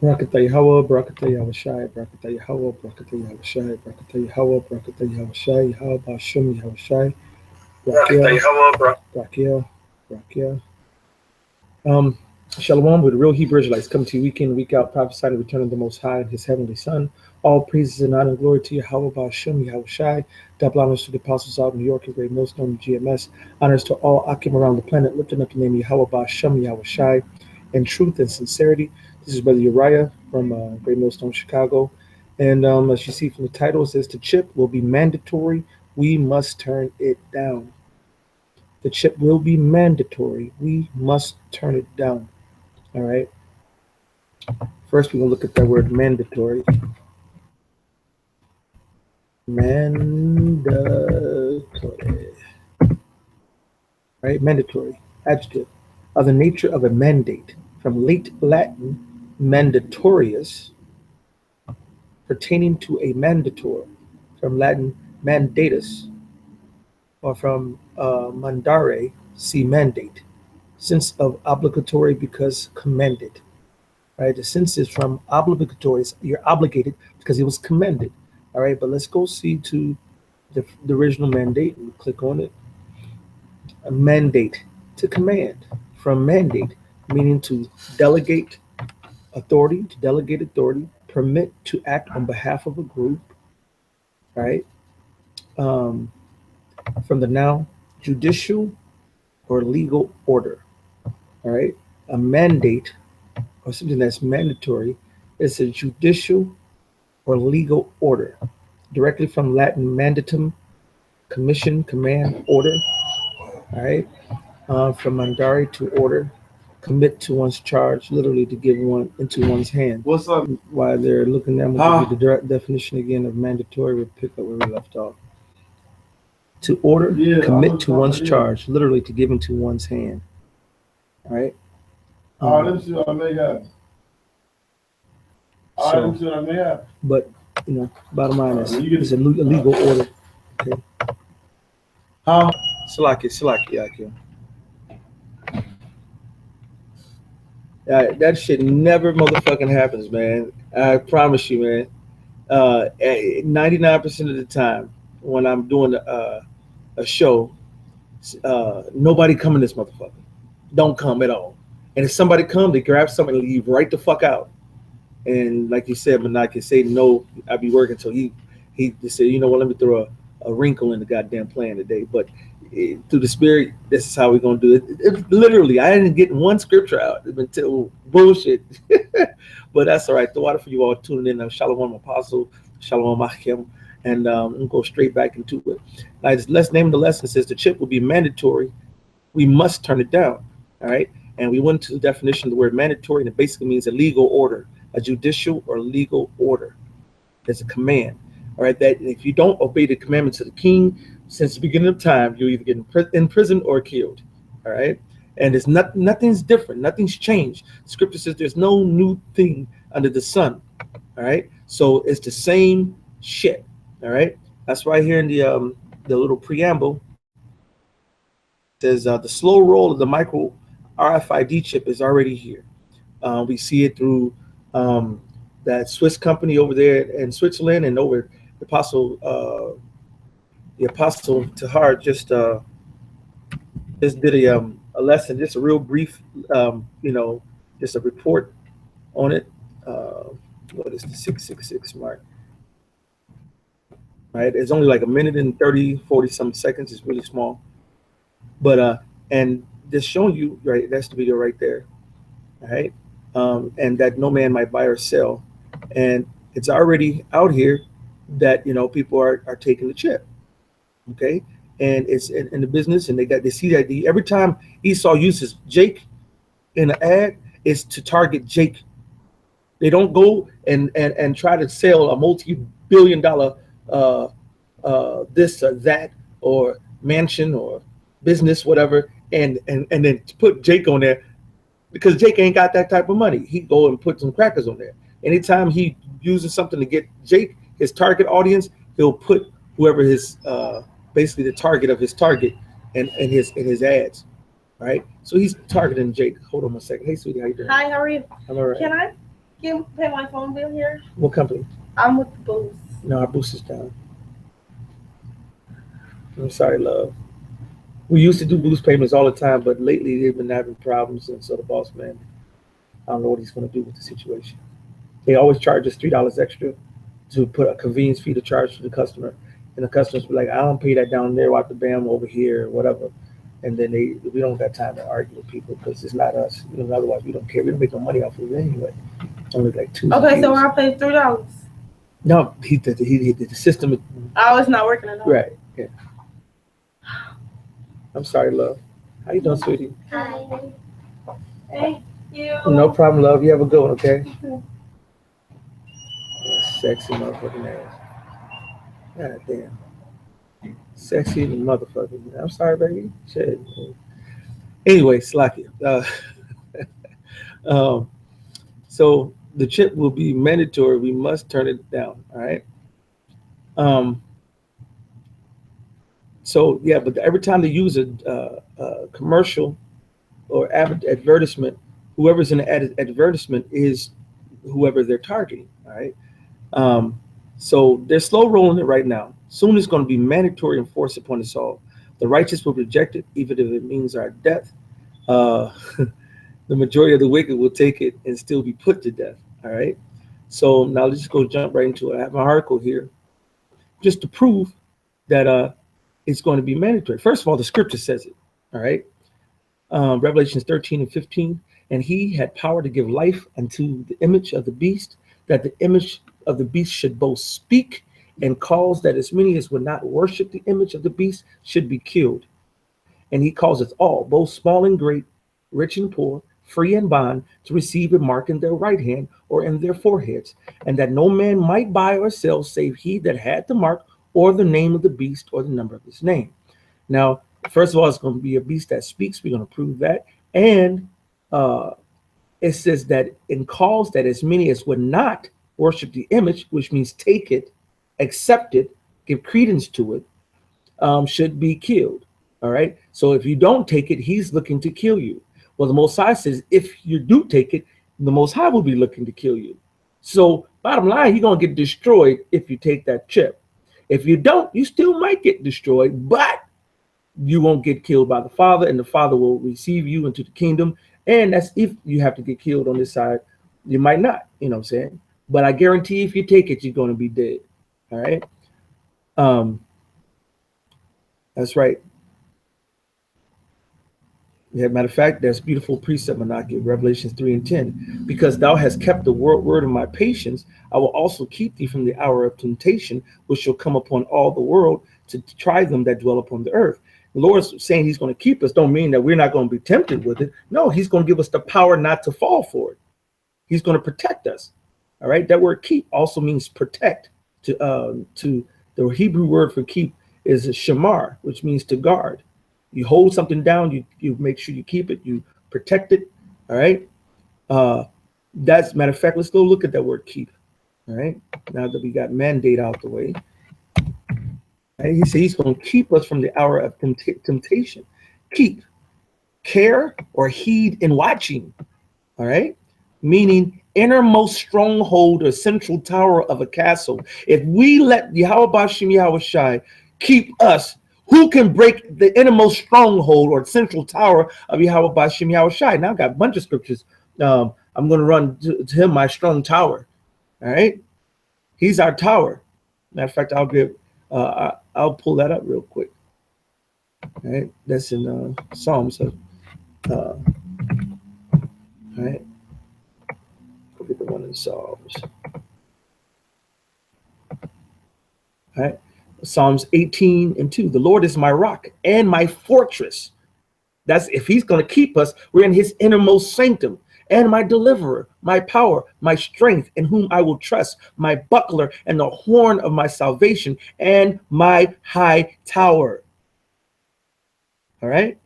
Barakatah Yahweh, Barakatah Yahushai, Barakatah Yahweh, Barakatah Yahushai, Barakatah Yahweh, Barakatah Yahushai, Yahweh Bashim Yahushai, Rakia, Rakia, Rakia. Um, Shalom with real Hebrew Israelites coming to you week in, week out, prophesying the return of the Most High and His Heavenly Son. All praises and honor and glory to Yahweh Bashim Yahushai. Double honors to the apostles out in New York and Great Millstone GMS. Honors to all Akim around the planet, lifting up the name Yahweh Bashim Yahushai in truth and sincerity. This is Brother Uriah from Great Millstone, Chicago. And as you see from the title, it says the chip will be mandatory. We must turn it down. The chip will be mandatory. We must turn it down. All right. First, we're going to look at that word mandatory. Mandatory. Right? Mandatory. Adjective. Of the nature of a mandate. From late Latin, mandatorius, pertaining to a mandator. From Latin, mandatus, or from mandare, see mandate. Sense of obligatory because commanded. Right? The sense is from obligatory. You're obligated because it was commanded. All right, but let's go see to the original mandate and click on it. A mandate, to command. From mandate, meaning to delegate authority, permit to act on behalf of a group. Right? From the noun, judicial or legal order. All right, a mandate or something that's mandatory is a judicial or legal order, directly from Latin mandatum, commission, command, order. All right, from mandare, to order, commit to one's charge, literally to give one into one's hand. What's up? While they're looking at, I'm gonna give you the direct definition again of mandatory. We'll pick up where we left off. To order, commit to one's charge, literally to give into one's hand. All right. Let me see what I may have. Let me see what I may have. But bottom line is it's a legal order. Okay. Salaki. That shit never motherfucking happens, man. I promise you, man. 99% of the time when I'm doing a show, nobody come in this motherfucker. Don't come at all. And if somebody come, they grab something and leave right the fuck out. And like you said, Manak can say no, I'll be working. So he said, you know what, let me throw a wrinkle in the goddamn plan today. But through the spirit, this is how we're going to do it. Literally, I didn't get one scripture out until bullshit. But that's all right. The water for you all tuning in. Shalom Apostle, Shalom Achim. And we'll go straight back into it. Now, let's name the lesson. It says the chip will be mandatory. We must turn it down. All right. And we went to the definition of the word mandatory, and it basically means a legal order, a judicial or legal order. It's a command. All right. That if you don't obey the commandments of the king, since the beginning of time, you either get in prison or killed. All right. And it's nothing's different. Nothing's changed. Scripture says there's no new thing under the sun. All right. So it's the same shit. All right. That's right here in the little preamble. It says the slow roll of the micro RFID chip is already here. We see it through that Swiss company over there in Switzerland, and over the apostle Tahar just did a lesson, just a real brief, just a report on it. What is the 666 mark? Right, it's only like a minute and 40 some seconds. It's really small, but and just showing you, right, that's the video right there. All right, and that no man might buy or sell, and it's already out here that people are taking the chip. Okay, and it's in the business, and they see that every time Esau uses Jake in an ad, it's to target Jake. They don't go and try to sell a multi-billion-dollar this or that or mansion or business, whatever, and then put Jake on there, because Jake ain't got that type of money. He go and put some crackers on there. Anytime he uses something to get Jake, his target audience, he'll put whoever his basically the target of his target in his ads. All right. So he's targeting Jake. Hold on a second. Hey, sweetie, how you doing? Hi, how are you? I'm all right. Can I pay my phone bill here? What company? I'm with the Boost. No, our Boost is down. I'm sorry, love. We used to do Boost payments all the time, but lately they've been having problems, and so the boss man, I don't know what he's going to do with the situation. They always charge us $3 extra to put a convenience fee to charge to the customer, and the customers be like, I don't pay that down there, watch the bam over here, or whatever. And then we don't got time to argue with people because it's not us. You know, otherwise we don't care. We don't make no money off of it anyway. Only like two. Okay, so I paid $3. No, he did the system. Oh, it's not working at all. Right. Yeah. I'm sorry, love. How you doing, sweetie? Hi. Thank you. No problem, love. You have a good one, okay? Sexy motherfucking ass. God damn. Sexy motherfucker. I'm sorry, baby. Shit. Anyway, Slacky. So the chip will be mandatory. We must turn it down. All right. So yeah, but every time they use a commercial or advertisement, whoever's in the advertisement is whoever they're targeting. All right. So they're slow rolling it right now. Soon it's going to be mandatory and forced upon us all. The righteous will reject it, even if it means our death. The majority of the wicked will take it and still be put to death. All right. So now let's just go jump right into it. I have an article here just to prove that it's going to be mandatory. First of all, the scripture says it. All right. Revelations 13:15. And he had power to give life unto the image of the beast, that the image of the beast should both speak and cause that as many as would not worship the image of the beast should be killed. And he calls us all, both small and great, rich and poor, free and bond, to receive a mark in their right hand or in their foreheads, and that no man might buy or sell save he that had the mark or the name of the beast or the number of his name. Now, first of all, it's going to be a beast that speaks. We're going to prove that. And it says that in calls that as many as would not worship the image, which means take it, accept it, give credence to it, should be killed. All right. So if you don't take it, he's looking to kill you. Well, the Most High says if you do take it, the Most High will be looking to kill you. So bottom line, you're going to get destroyed if you take that chip. If you don't, you still might get destroyed, but you won't get killed by the Father, and the Father will receive you into the kingdom. And that's if you have to get killed on this side. You might not, you know what I'm saying? But I guarantee if you take it, you're going to be dead. All right. That's right. Yeah, matter of fact, that's beautiful precept, Menaki, Revelations 3:10. Because thou hast kept the word of my patience, I will also keep thee from the hour of temptation, which shall come upon all the world to try them that dwell upon the earth. The Lord's saying he's going to keep us, don't mean that we're not going to be tempted with it. No, he's going to give us the power not to fall for it. He's going to protect us. All right. That word keep also means protect. To the Hebrew word for keep is a shamar, which means to guard. You hold something down, you make sure you keep it, you protect it. All right. That's matter of fact, let's go look at that word keep. All right. Now that we got mandate out the way. Right? He said he's going to keep us from the hour of temptation. Keep, care, or heed in watching. All right. Meaning innermost stronghold or central tower of a castle. If we let Yahweh Bashim Yahweh Shai keep us, who can break the innermost stronghold or central tower of Yahweh Bashim Yahweh Shai? Now I've got a bunch of scriptures. I'm going to run to him, my strong tower. All right. He's our tower. Matter of fact, I'll pull that up real quick. All right. That's in Psalms. All right. Look at the one in Psalms. All right. Psalms 18:2. The Lord is my rock and my fortress. That's if he's going to keep us, we're in his innermost sanctum. And my deliverer, my power, my strength, in whom I will trust, my buckler and the horn of my salvation, and my high tower. All right.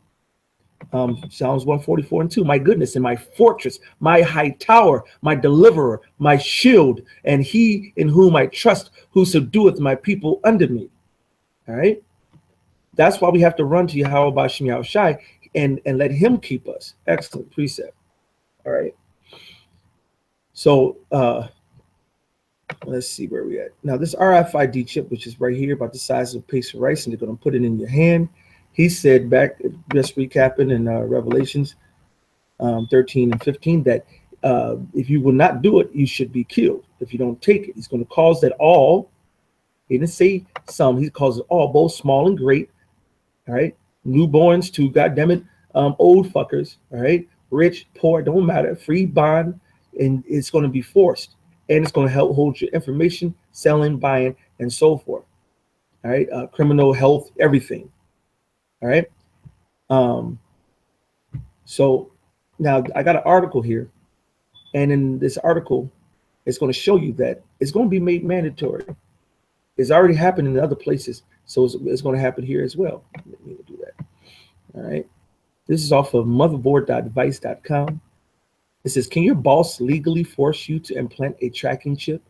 Psalms 144:2. My goodness and my fortress, my high tower, my deliverer, my shield, and he in whom I trust, who subdueth my people under me. All right. That's why we have to run to Yahweh Bashim Yahweh Shai and let him keep us. Excellent precept. All right. So let's see where we at. Now this RFID chip, which is right here about the size of a piece of rice, and they're going to put it in your hand. He said back, just recapping in Revelations 13 and 15, that if you will not do it, you should be killed. If you don't take it, he's going to cause that all. He didn't say some. He calls it all, both small and great. All right, newborns to goddammit, old fuckers. All right, rich, poor, don't matter. Free bond, and it's going to be forced, and it's going to help hold your information, selling, buying, and so forth. All right, criminal, health, everything. All right. So now I got an article here, and in this article, it's going to show you that it's going to be made mandatory. It's already happened in other places, so it's going to happen here as well. Let me do that. All right. This is off of motherboard.device.com. It says, can your boss legally force you to implant a tracking chip?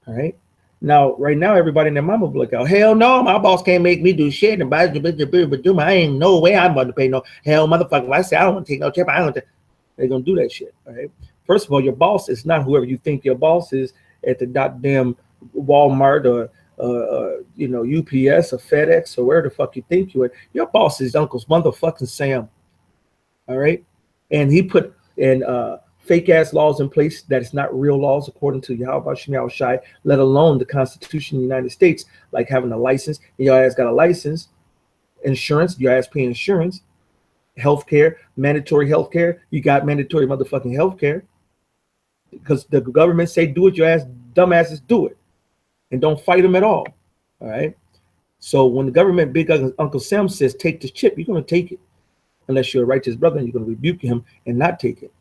All right. Now, right now, everybody and their mama will be like, oh, hell no, my boss can't make me do shit. And I ain't no way I'm going to pay no hell, motherfucker. If I say I don't want to take no chip, I don't. They're going to do that shit. All right. First of all, your boss is not whoever you think your boss is at the goddamn Walmart or UPS or FedEx or where the fuck you think you are. Your boss is Uncle's motherfucking Sam. All right. And he put in fake ass laws in place that is not real laws according to Yahweh Shem Yahushai, let alone the Constitution of the United States, like having a license. Your ass got a license, insurance, your ass paying insurance, healthcare, mandatory healthcare. You got mandatory motherfucking healthcare. Because the government say do it, your ass dumbasses do it. And don't fight them at all. All right. So when the government, big Uncle Sam says take this chip, you're going to take it. Unless you're a righteous brother and you're going to rebuke him and not take it.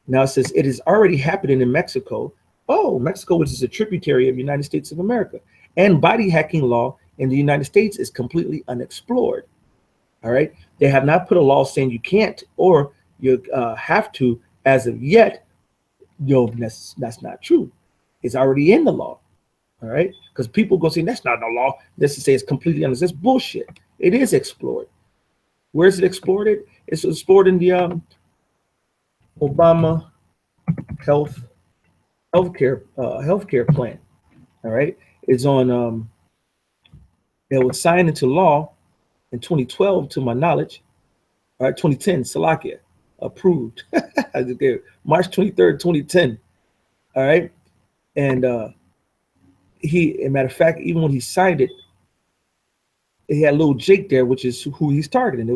Now it says it is already happening in Mexico. Oh, Mexico, which is a tributary of the United States of America. And body hacking law in the United States is completely unexplored. All right. They have not put a law saying you can't or you have to as of yet. That's not true. It's already in the law. All right. Because people go say that's not no law. This to say it's completely unexplored. It's bullshit. It is explored. Where is it explored? It's explored in the Obama healthcare plan. All right. It's on it was signed into law in 2012 to my knowledge. All right, 2010, Salakia, approved. March 23rd, 2010. All right. And as a matter of fact, even when he signed it, he had little Jake there, which is who he's targeting.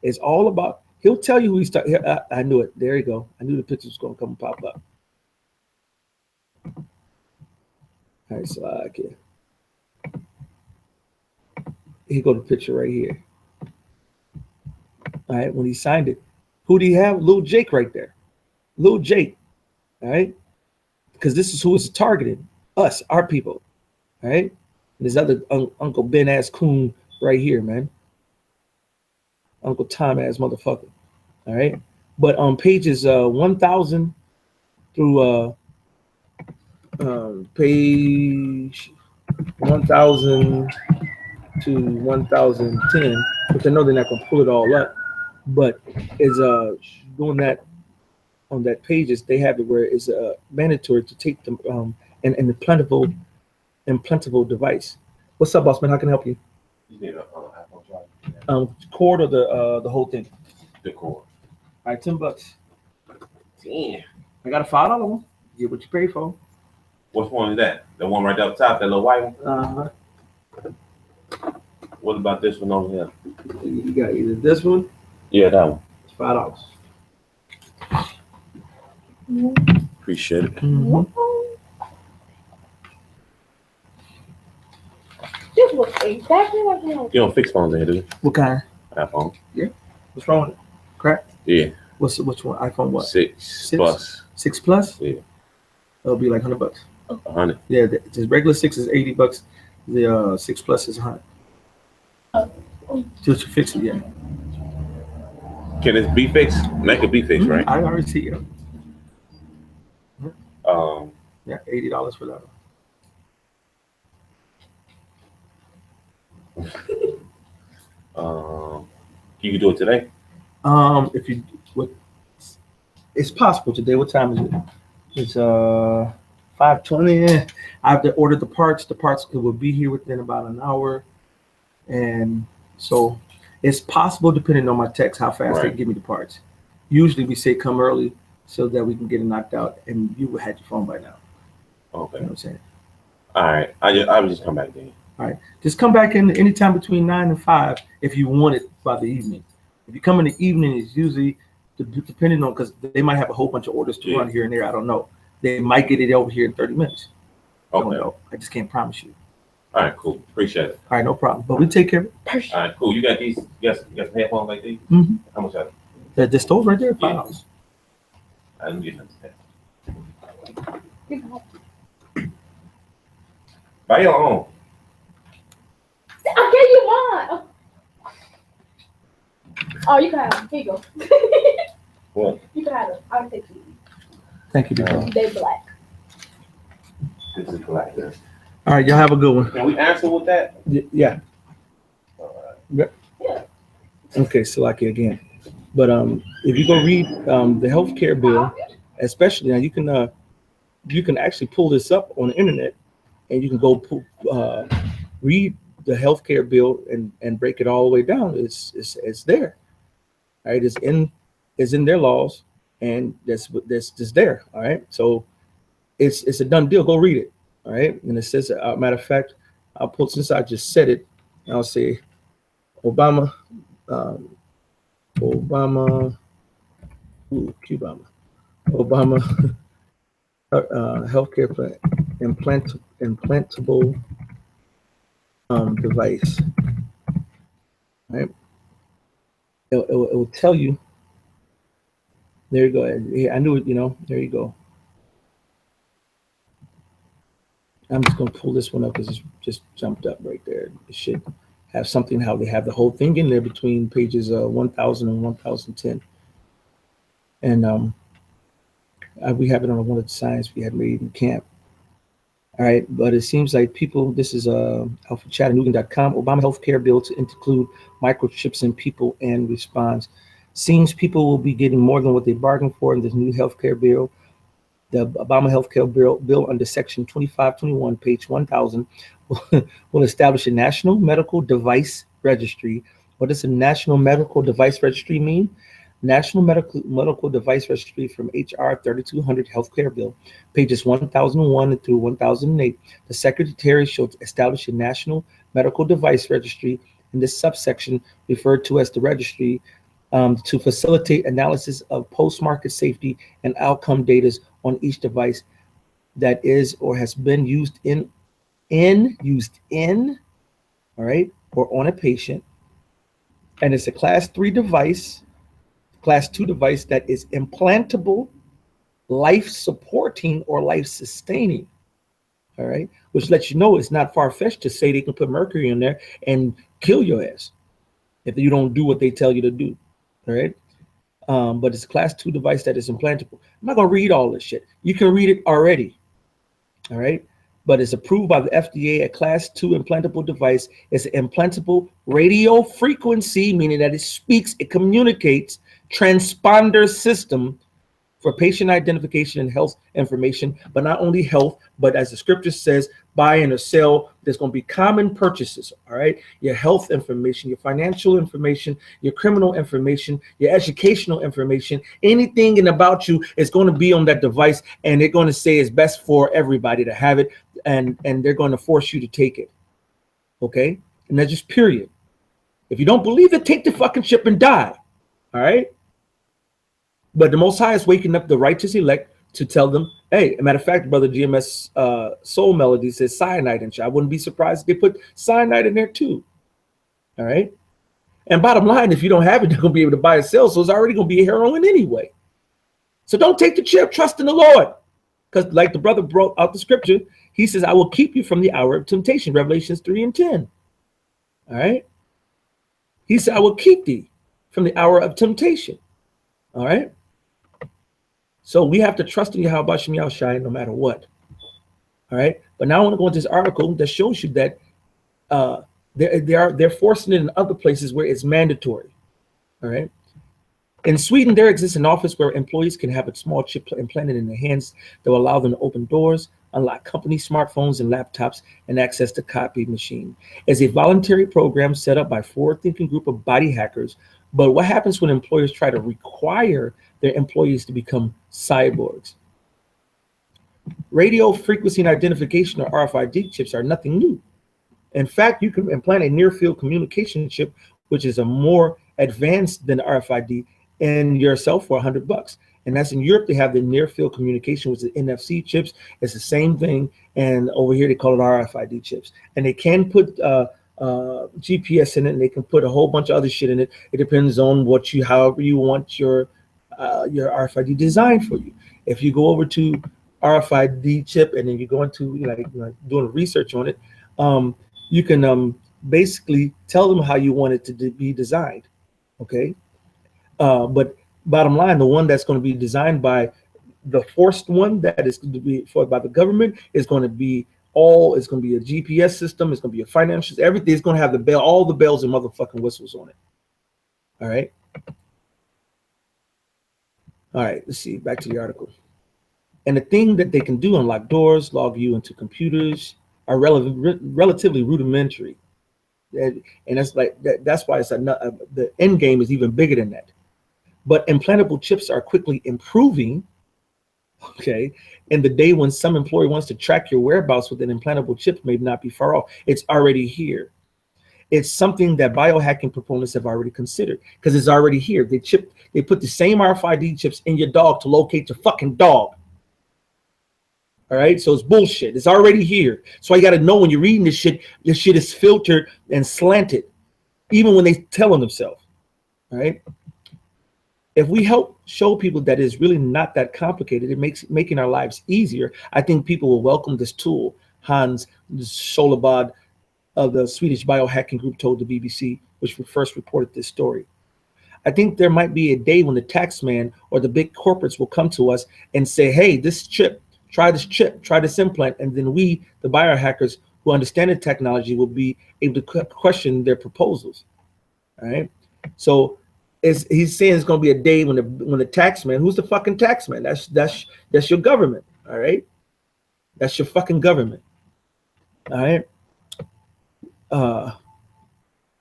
It's all about, he'll tell you who he's targeting. I knew it. There you go. I knew the picture was going to come and pop up. All right, so here go the picture right here. All right, when he signed it, who do you have? Little Jake right there. Little Jake. All right, because this is who is targeting us, our people. All right, and this other Uncle Ben ass coon right here, man. Uncle Tom ass motherfucker. All right, but on pages 1,000 through page 1,000 to 1,010, which I know they're not gonna pull it all up, but is doing that on that pages. They have it where it's mandatory to take them an implantable device. What's up, boss man? How can I help you? You need a Apple Charger. Cord or the whole thing? The cord. All right, $10. Damn. I got a $5 one. Get what you pay for. Which one is that? The one right up top, that little white one? Uh-huh. What about this one over here? You got either this one. Yeah, that one. It's $5. Appreciate it. Mm-hmm. This looks exactly like that. You don't fix phones in here, do you? What kind? iPhone. What's wrong with it? Crack? Yeah. Which one? iPhone what? 6 Plus. 6 Plus? Yeah. It'll be like $100. 100. Yeah, the regular 6 is $80. The 6 Plus is $100. Just to fix it, yeah. Can this be fixed? Make it be fixed, right? I already see it. Yeah, $80 for that. You can do it today. If you it's possible today. What time is it? It's 5:20. I have to order the parts. The parts will be here within about an hour, and so it's possible, depending on my text, how fast they Right. give me the parts. Usually, we say come early so that we can get it knocked out, and you would have your phone by now. You Okay. know what I'm saying? All right. I'll just come back then. Just come back in anytime between 9 and 5 if you want it by the evening. If you come in the evening, it's usually depending on, because they might have a whole bunch of orders to run here and there. I don't know. They might get it over here in 30 minutes. I don't Okay. know. I just can't promise you. All right. Cool. Appreciate it. All right, no problem. But we take care of it. All right. Cool. You got these? You got some headphones like these? Mm-hmm. How much are The store's right there, $5. I didn't get them. Buy your own. I'll give you mine. Oh, you can have them. Here you go. What? You can have them. I'll take you. Thank you, big dog. They black. This is black. All right, y'all have a good one. Can we answer with that? Yeah. All Okay, Salaki again. But if you go read the healthcare bill, especially now, you can actually pull this up on the internet, and you can go read the healthcare bill and break it all the way down. It's there, all right? It's in their laws, and that's there, all right? So it's a done deal. Go read it, all right? And it says, matter of fact, I'll pull, since I just said it, I'll say Obama. Obama healthcare plan, implantable device. Right? It will tell you. There you go. I knew it. There you go. I'm just gonna pull this one up because it just jumped up right there. It should have something, how they have the whole thing in there between pages 1000 and 1010. And we have it on one of the signs we had made in camp. All right, but it seems like people, this is alphachattanooga.com, Obama healthcare bill to include microchips in people and response. Seems people will be getting more than what they bargained for in this new healthcare bill. The Obama healthcare bill under section 2521, page 1000, will establish a national medical device registry. What does a national medical device registry mean? National medical device registry from HR 3200 healthcare bill, pages 1001 through 1008. The secretary shall establish a national medical device registry in this subsection referred to as the registry to facilitate analysis of post-market safety and outcome data on each device that is or has been used in, all right, or on a patient. And it's a class 3 device, class 2 device that is implantable, life-supporting, or life-sustaining, all right, which lets you know it's not far-fetched to say they can put mercury in there and kill your ass if you don't do what they tell you to do, all right? But it's a class 2 device that is implantable. I'm not gonna read all this shit. You can read it already, all right? But it's approved by the FDA. A class 2 implantable device is an implantable radio frequency, meaning that it speaks, it communicates, transponder system for patient identification and health information, but not only health, but as the scripture says, buy and sell. There's going to be common purchases, all right? Your health information, your financial information, your criminal information, your educational information, anything and about you is going to be on that device, and they're going to say it's best for everybody to have it, and they're going to force you to take it, okay? And that's just period. If you don't believe it, take the fucking chip and die, all right? But the Most High is waking up the righteous elect to tell them, hey, as a matter of fact, Brother GMS Soul Melody says cyanide in shit. I wouldn't be surprised if they put cyanide in there too. All right. And bottom line, if you don't have it, they're going to be able to buy and sell. So it's already going to be a heroin anyway. So don't take the chip. Trust in the Lord. Because like the brother brought out the scripture, he says, I will keep you from the hour of temptation. Revelations 3:10. All right. He said, I will keep thee from the hour of temptation. All right. So we have to trust in Yahweh Shem Yahushai no matter what. All right. But now I want to go into this article that shows you that they're forcing it in other places where it's mandatory. All right. In Sweden, there exists an office where employees can have a small chip implanted in their hands that will allow them to open doors, unlock company smartphones and laptops, and access the copy machine. It's a voluntary program set up by a forward-thinking group of body hackers. But what happens when employers try to require their employees to become cyborgs? Radio frequency and identification, or RFID chips, are nothing new. In fact, you can implant a near-field communication chip, which is a more advanced than RFID, in yourself for $100. And that's in Europe. They have the near-field communication, which is NFC chips. It's the same thing. And over here, they call it RFID chips. And they can put GPS in it, and they can put a whole bunch of other shit in it. It depends on however you want your RFID designed for you. If you go over to RFID chip and then you go into doing research on it, you can basically tell them how you want it to be designed. Okay. But bottom line, the one that's going to be designed by the forced one that is going to be by the government is going to be it's going to be a GPS system. It's going to be a financial, everything. It's going to have all the bells and motherfucking whistles on it. All right. All right. Let's see. Back to the article. And the thing that they can do, unlock doors, log you into computers, are relatively rudimentary. And that's that's why the end game is even bigger than that. But implantable chips are quickly improving. Okay, and the day when some employee wants to track your whereabouts with an implantable chip may not be far off. It's already here. It's something that biohacking proponents have already considered because it's already here. They put the same RFID chips in your dog to locate your fucking dog. All right, so it's bullshit. It's already here. So you got to know when you're reading this shit is filtered and slanted, even when they tell on themselves. All right. If we help show people that it's really not that complicated, it makes making our lives easier. I think people will welcome this tool. Hans Solabad of the Swedish biohacking group told the BBC, which first reported this story. I think there might be a day when the tax man or the big corporates will come to us and say, hey, try this implant. And then we, the biohackers who understand the technology, will be able to question their proposals. All right. So he's saying it's going to be a day when the tax man, who's the fucking tax man? That's your government. All right. That's your fucking government. All right.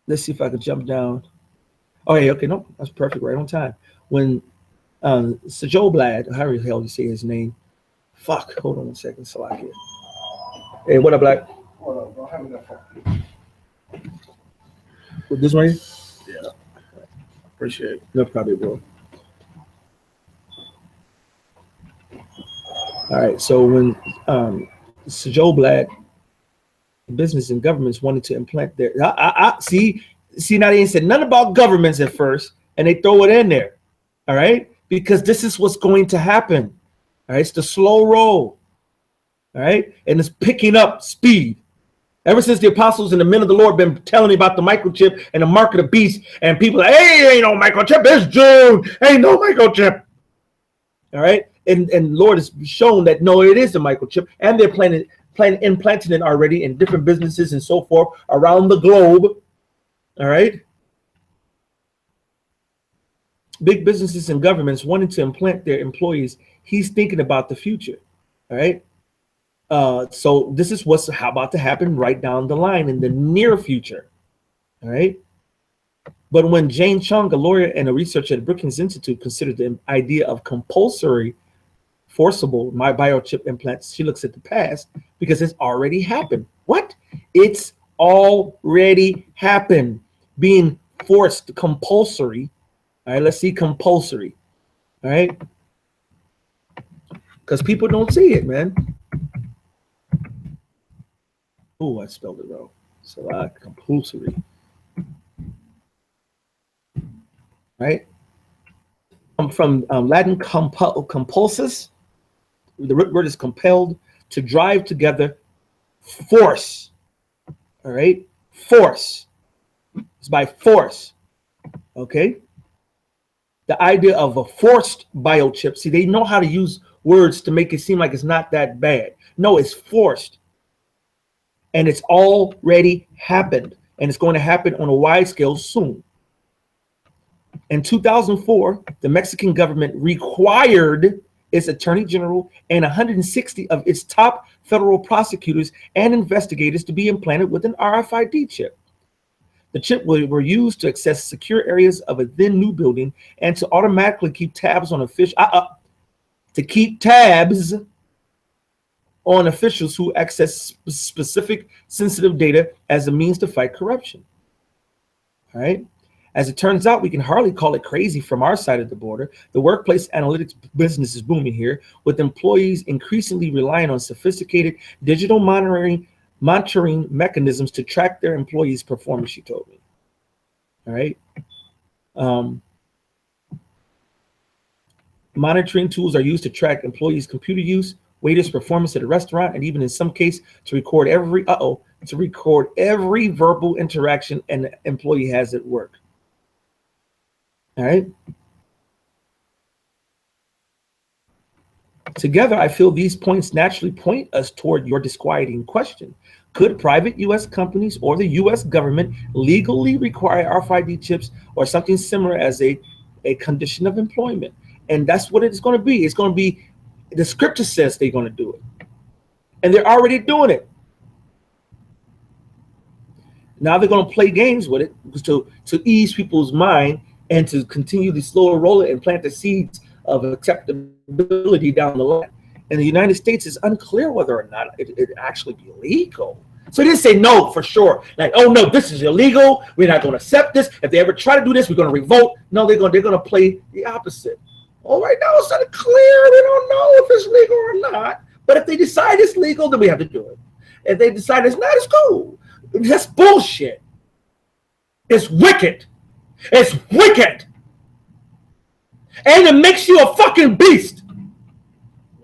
Let's see if I can jump down. Oh, yeah, okay, no, that's perfect, right on time. When Sajoblad, however the hell you say his name, hold on 1 second, Salakia. Hey, what up, Black? Hold on, don't have me that phone. With this one here? Yeah. Appreciate it. No problem, bro. All right, so when Sajoblad, business and governments wanted to implant their, see, now they ain't said nothing about governments at first, and they throw it in there, all right? Because this is what's going to happen, all right? It's the slow roll, all right? And it's picking up speed. Ever since the apostles and the men of the Lord been telling me about the microchip and the mark of the beast, and people are like, hey, ain't no microchip, it's June, ain't no microchip, all right? And Lord has shown that, no, it is a microchip, and they're implanting it already in different businesses and so forth around the globe. All right. Big businesses and governments wanting to implant their employees. He's thinking about the future. All right. So this is what's about to happen right down the line in the near future. All right. But when Jane Chung, a lawyer and a researcher at Brookings Institute, considered the idea of compulsory, forcible biochip implants, she looks at the past because it's already happened. What? It's already happened. Being forced, compulsory. All right, let's see compulsory. All right, because people don't see it, man. Oh, I spelled it wrong. So compulsory. Right? From Latin compulsus. The root word is compelled, to drive together, force. All right, force. It's by force. Okay. The idea of a forced biochip. See, they know how to use words to make it seem like it's not that bad. No, it's forced. And it's already happened. And it's going to happen on a wide scale soon. In 2004, the Mexican government required its attorney general and 160 of its top federal prosecutors and investigators to be implanted with an RFID chip. The chip were used to access secure areas of a then new building and to automatically keep tabs on officials who access specific sensitive data as a means to fight corruption. All right. As it turns out, we can hardly call it crazy from our side of the border. The workplace analytics business is booming here, with employees increasingly relying on sophisticated digital monitoring mechanisms to track their employees' performance, she told me. All right. Monitoring tools are used to track employees' computer use, waiters' performance at a restaurant, and even in some case to record every verbal interaction an employee has at work. All right. Together, I feel these points naturally point us toward your disquieting question. Could private U.S. companies or the U.S. government legally require RFID chips or something similar as a condition of employment? And that's what it's going to be. It's going to be, the scripture says they're going to do it. And they're already doing it. Now they're going to play games with it to ease people's mind and to continue the slower roll it and plant the seeds of acceptability down the line. In the United States, it's unclear whether or not it actually be legal. So they didn't say no for sure. Like, oh no, this is illegal. We're not going to accept this. If they ever try to do this, we're going to revolt. No, they're going to play the opposite. All right, now it's unclear. We don't know if it's legal or not. But if they decide it's legal, then we have to do it. If they decide it's not, it's cool. That's bullshit. It's wicked. It's wicked. And it makes you a fucking beast.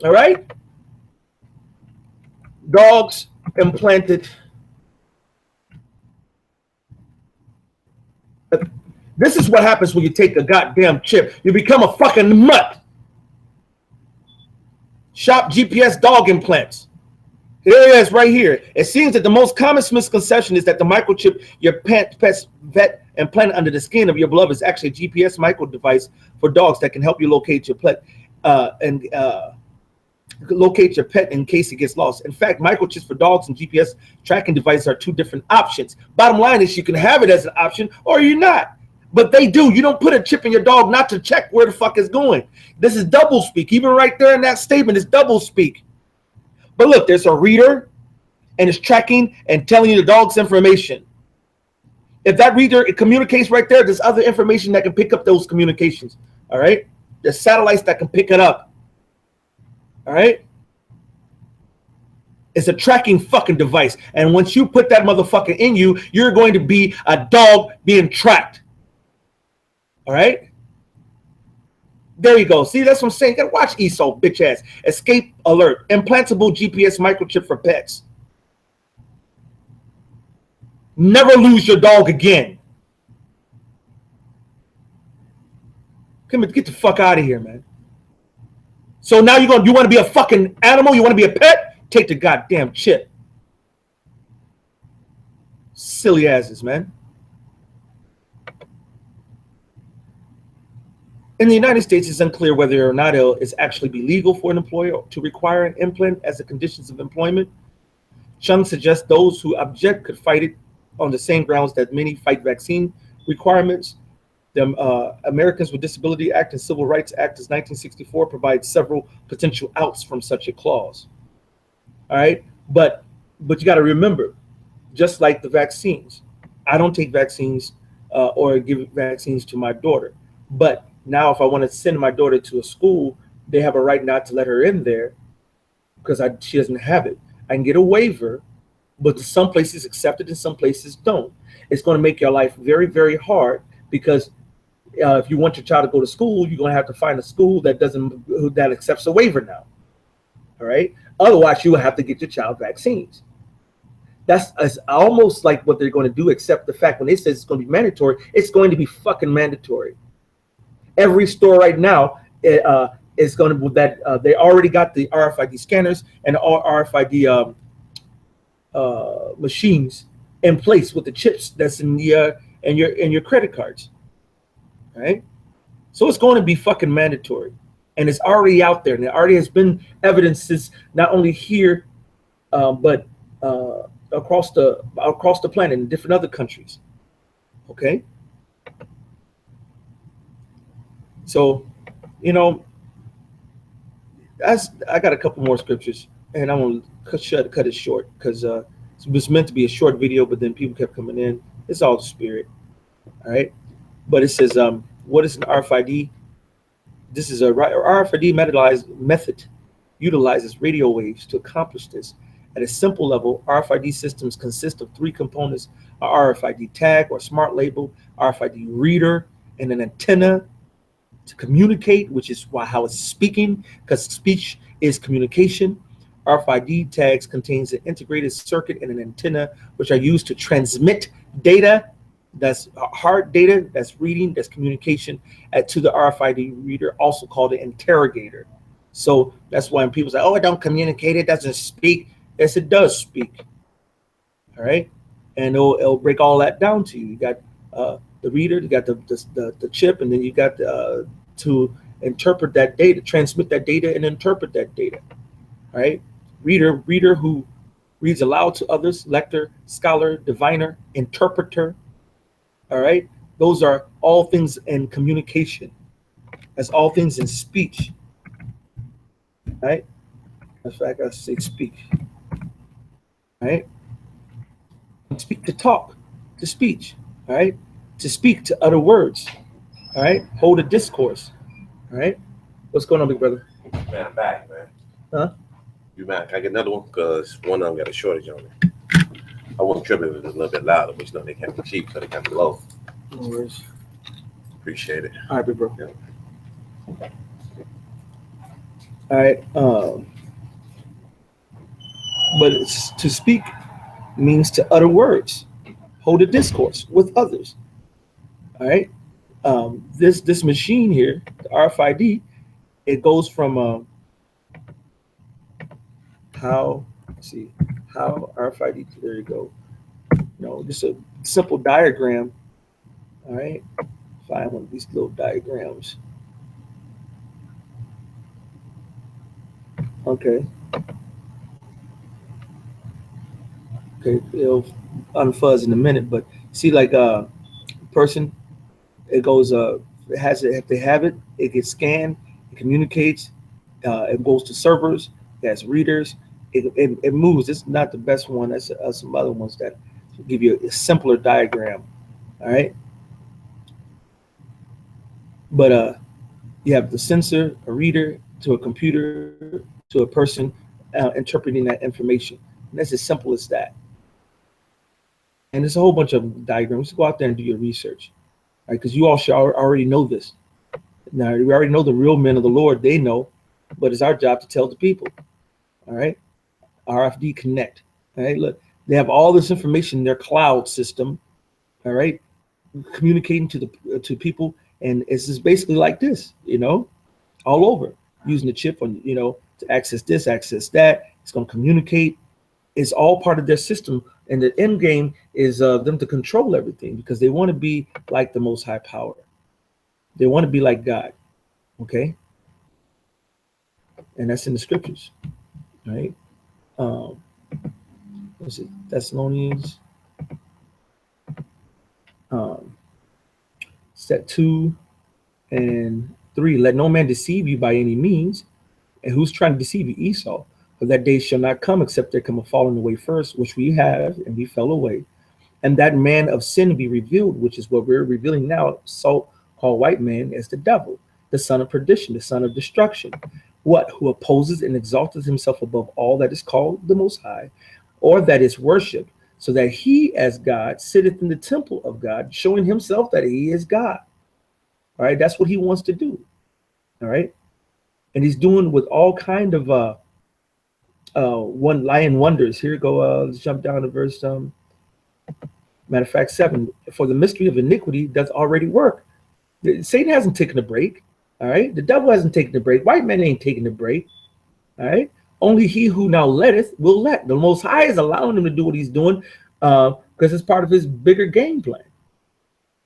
All right? Dogs implanted. This is what happens when you take a goddamn chip. You become a fucking mutt. Shop GPS dog implants. Here it is right here. It seems that the most common misconception is that the microchip your pet's vet implanted under the skin of your beloved is actually a GPS micro device for dogs that can help you locate your pet locate your pet in case it gets lost. In fact, microchips for dogs and GPS tracking devices are two different options. Bottom line is you can have it as an option or you're not. But they do. You don't put a chip in your dog not to check where the fuck it's going. This is double speak. Even right there in that statement is double speak. But look, there's a reader and it's tracking and telling you the dog's information. If that reader, it communicates right there, there's other information that can pick up those communications. All right. There's satellites that can pick it up. All right. It's a tracking fucking device. And once you put that motherfucker in you, you're going to be a dog being tracked. All right. There you go. See, that's what I'm saying. You gotta watch ESO, bitch ass. Escape alert. Implantable GPS microchip for pets. Never lose your dog again. Come on, get the fuck out of here, man. So now you want to be a fucking animal? You want to be a pet? Take the goddamn chip. Silly asses, man. In the United States, it's unclear whether or not it is actually be legal for an employer to require an implant as a conditions of employment. Chung suggests those who object could fight it on the same grounds that many fight vaccine requirements. The Americans with Disability Act and Civil Rights Act of 1964 provides several potential outs from such a clause. All right, but you got to remember, just like the vaccines, I don't take vaccines or give vaccines to my daughter. But now, if I want to send my daughter to a school, they have a right not to let her in there because she doesn't have it. I can get a waiver, but some places accept it and some places don't. It's going to make your life very, very hard because if you want your child to go to school, you're going to have to find a school that accepts a waiver now. All right. Otherwise, you will have to get your child vaccines. That's almost like what they're going to do, except the fact when they say it's going to be mandatory, it's going to be fucking mandatory. Every store right now is going to that they already got the RFID scanners and RFID machines in place with the chips that's in the in your credit cards. Right? So it's going to be fucking mandatory. And it's already out there. And there already has been evidences not only here, but across the planet in different other countries. Okay? So, you know, I got a couple more scriptures, and I'm going to cut it short because it was meant to be a short video, but then people kept coming in. It's all the spirit. All right? But it says, what is an RFID? This is a RFID method utilizes radio waves to accomplish this. At a simple level, RFID systems consist of three components: a RFID tag or smart label, RFID reader, and an antenna to communicate, which is how it's speaking, because speech is communication. RFID tags contains an integrated circuit and an antenna, which are used to transmit data. That's hard data, that's reading, that's communication to the RFID reader, also called an interrogator. So that's why when people say, oh, it don't communicate, it doesn't speak. Yes, it does speak. All right. And it'll break all that down to you. You got the reader, you got the chip, and then you got to interpret that data, transmit that data, and interpret that data. All right. Reader who reads aloud to others, lector, scholar, diviner, interpreter. All right, those are all things in communication. That's all things in speech. All right, in fact, I say speak. All right, speak to talk, to speech. All right, to speak, to utter words. All right, hold a discourse. All right, what's going on, big brother? Man, I'm back, man. Huh? You back? Can I get another one? Because one of them got a shortage on it. I wasn't tripping if it was a little bit louder, but you know they can't be cheap, so they can't be low. No worries. Appreciate it. All right, big bro. Yeah. All right. But to speak means to utter words, hold a discourse with others. All right. This machine here, the RFID, it goes from how RFID. There you go. Just a simple diagram. All right. Find one of these little diagrams. Okay. Okay, it'll unfuzz in a minute, but see, like a person, it goes, it has it, if they have it, it gets scanned, it communicates, it goes to servers, it has readers, it moves. It's not the best one. That's some other ones that give you a simpler diagram. All right. But you have the sensor, a reader, to a computer, to a person interpreting that information. And that's as simple as that. And there's a whole bunch of diagrams. Go out there and do your research, right? Because you all should already know this. Now, we already know the real men of the Lord. They know, but it's our job to tell the people. All right. RFD Connect. All right. Look, they have all this information in their cloud system. All right. Communicating to people. And it's just basically like this, all over, using the chip on, to access this, access that. It's going to communicate. It's all part of their system. And the end game is them to control everything because they want to be like the Most High Power. They want to be like God. Okay. And that's in the scriptures, right? What's it? Thessalonians. Set 2 and 3. Let no man deceive you by any means. And who's trying to deceive you? Esau. For that day shall not come except there come a falling away first, which we have, and we fell away. And that man of sin be revealed, which is what we're revealing now, so-called white man, as the devil, the son of perdition, the son of destruction. What? Who opposes and exalteth himself above all that is called the Most High, or that is worshipped, so that he as God sitteth in the temple of God, showing himself that he is God. All right, that's what he wants to do. All right, and he's doing with all kind of one lying wonders. Here we go. Let's jump down to verse. Matter of fact, 7. For the mystery of iniquity doth already work. Satan hasn't taken a break. All right, the devil hasn't taken a break. White men ain't taking a break. All right. Only he who now letteth will let. The Most High is allowing him to do what he's doing because it's part of his bigger game plan.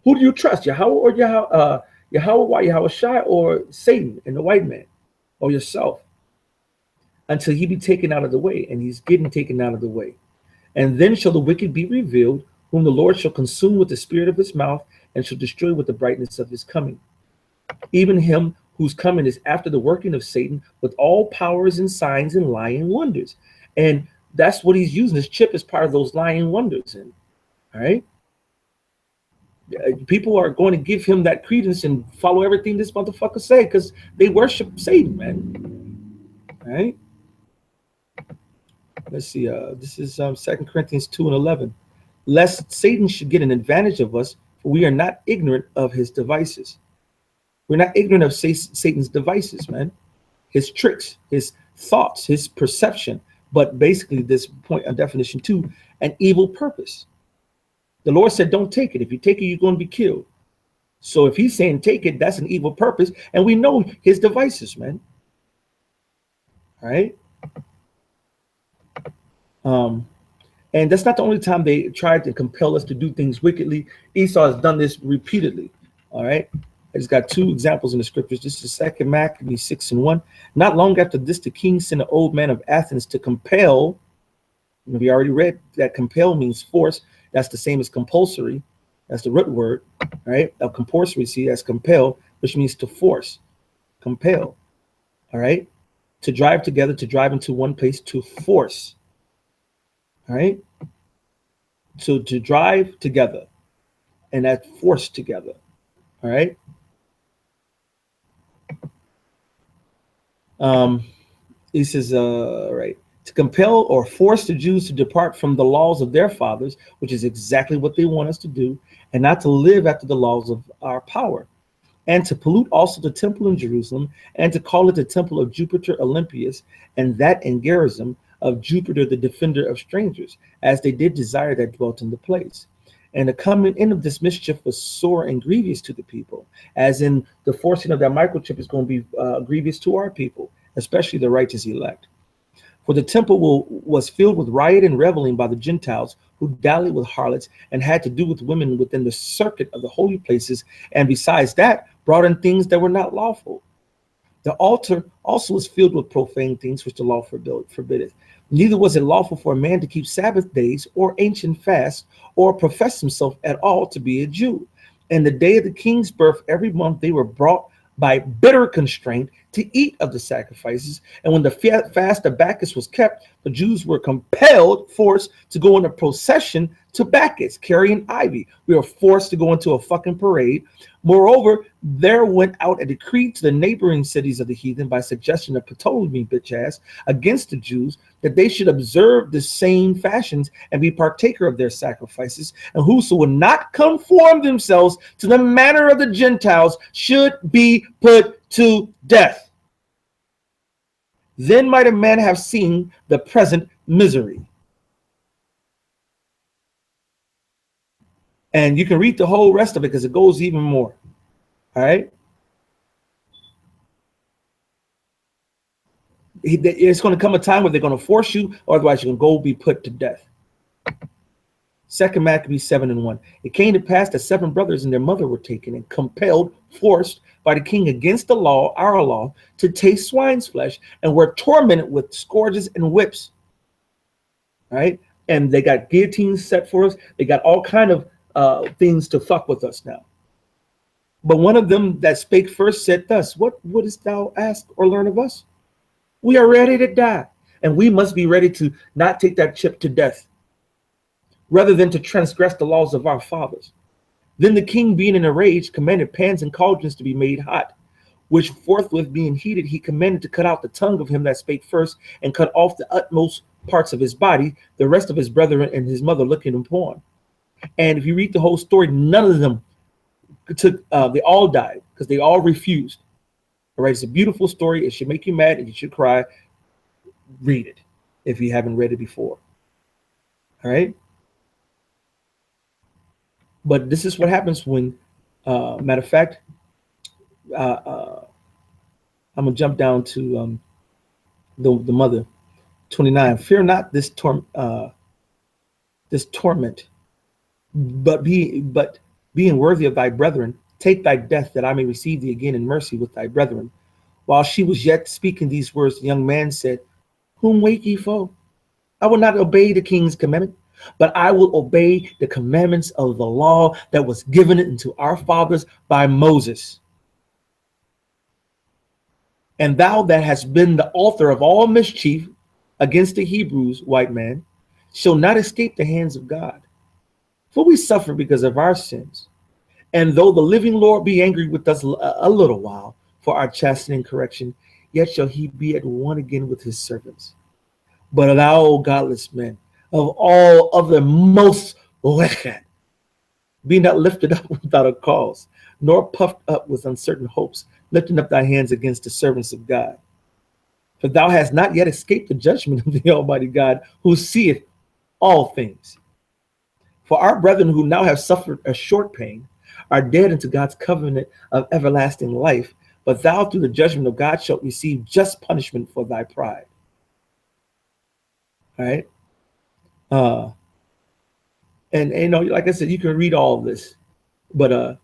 Who do you trust, Yahweh or Yahweh, Yahweh Shai, or Satan and the white man, or yourself, until he be taken out of the way, and he's getting taken out of the way. And then shall the wicked be revealed, whom the Lord shall consume with the spirit of his mouth, and shall destroy with the brightness of his coming. Even him whose coming is after the working of Satan, with all powers and signs and lying wonders. And that's what he's using. His chip is part of those lying wonders. And all right, people are going to give him that credence and follow everything this motherfucker say, because they worship Satan, man. All right. Let's see. This is 2 Corinthians 2:11. Lest Satan should get an advantage of us, for we are not ignorant of his devices. We're not ignorant of Satan's devices, man. His tricks, his thoughts, his perception. But basically, this point on definition 2, an evil purpose. The Lord said, don't take it. If you take it, you're going to be killed. So if he's saying take it, that's an evil purpose. And we know his devices, man. All right. And that's not the only time they tried to compel us to do things wickedly. Esau has done this repeatedly. All right. I just got 2 examples in the scriptures. This is 2 Maccabees 6:1. Not long after this, the king sent an old man of Athens to compel. We already read that compel means force. That's the same as compulsory. That's the root word, right? Of compulsory, see, that's compel, which means to force, compel. All right. To drive together, to drive into one place, to force. All right. So to drive together, and that force together. All right. He says, right, to compel or force the Jews to depart from the laws of their fathers, which is exactly what they want us to do, and not to live after the laws of our power, and to pollute also the temple in Jerusalem, and to call it the temple of Jupiter Olympius, and that in Gerizim of Jupiter, the defender of strangers, as they did desire that dwelt in the place. And the coming in of this mischief was sore and grievous to the people, as in the forcing of that microchip is going to be grievous to our people, especially the righteous elect. For the temple was filled with riot and reveling by the Gentiles, who dallied with harlots and had to do with women within the circuit of the holy places, and besides that, brought in things that were not lawful. The altar also was filled with profane things which the law forbiddeth. Neither was it lawful for a man to keep Sabbath days or ancient fasts, or profess himself at all to be a Jew. And the day of the king's birth every month they were brought by bitter constraint to eat of the sacrifices. And when the fast of Bacchus was kept, the Jews were forced to go in a procession to Bacchus, carrying ivy. We were forced to go into a fucking parade. Moreover, there went out a decree to the neighboring cities of the heathen by suggestion of Ptolemy, bitch ass, against the Jews, that they should observe the same fashions and be partaker of their sacrifices. And whoso would not conform themselves to the manner of the Gentiles should be put to death. Then might a man have seen the present misery. And you can read the whole rest of it because it goes even more. All right. It's going to come a time where they're going to force you, or otherwise you're going to go be put to death. 2 Maccabees 7:1. It came to pass that 7 brothers and their mother were taken and compelled, forced by the king against the law, our law, to taste swine's flesh, and were tormented with scourges and whips. All right. And they got guillotines set for us. They got all kind of things to fuck with us now. But one of them that spake first said thus, what wouldest thou ask or learn of us? We are ready to die, and we must be ready to not take that chip to death, rather than to transgress the laws of our fathers. Then the king, being in a rage, commanded pans and cauldrons to be made hot, which forthwith being heated, he commanded to cut out the tongue of him that spake first, and cut off the utmost parts of his body, the rest of his brethren and his mother looking upon. And if you read the whole story, none of them took, they all died because they all refused. All right, it's a beautiful story. It should make you mad and you should cry. Read it if you haven't read it before. All right. But this is what happens when, matter of fact, I'm gonna jump down to the mother, 29. Fear not this torment, but being worthy of thy brethren, Take thy death, that I may receive thee again in mercy with thy brethren. While she was yet speaking these words, the young man said, Whom wait ye for? I will not obey the king's commandment, but I will obey the commandments of the law that was given unto our fathers by Moses. And thou that hast been the author of all mischief against the Hebrews, white man, shall not escape the hands of God. For we suffer because of our sins. And though the living Lord be angry with us a little while for our chastening and correction, yet shall he be at one again with his servants. But thou, O godless men, of all other most wicked, be not lifted up without a cause, nor puffed up with uncertain hopes, lifting up thy hands against the servants of God. For thou hast not yet escaped the judgment of the Almighty God, who seeth all things. For our brethren who now have suffered a short pain are dead into God's covenant of everlasting life, but thou through the judgment of God shalt receive just punishment for thy pride. All right. And you know, like I said, you can read all of this, but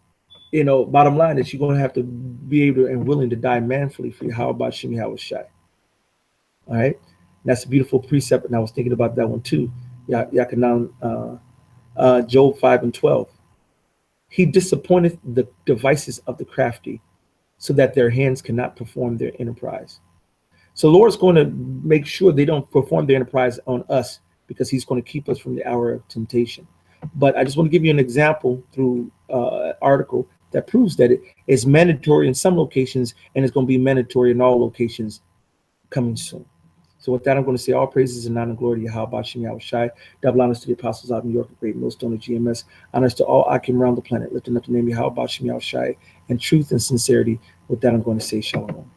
you know, bottom line is you're going to have to be able and willing to die manfully for how about Shimi Hawashai. All right. And that's a beautiful precept, and I was thinking about that one too. Yakanan, Job 5:12. He disappointeth the devices of the crafty, so that their hands cannot perform their enterprise. So Lord's going to make sure they don't perform their enterprise on us, because he's going to keep us from the hour of temptation. But I just want to give you an example through an article that proves that it is mandatory in some locations, and it's going to be mandatory in all locations coming soon. So with that, I'm going to say all praises and honor and glory to Yahweh Bashem Yahushai. Double honors to the apostles out of New York, the great millstone of GMS. Honors to all Akim around the planet, lifting up the name of Yahweh Bashem Yahushai and truth and sincerity. With that, I'm going to say shalom.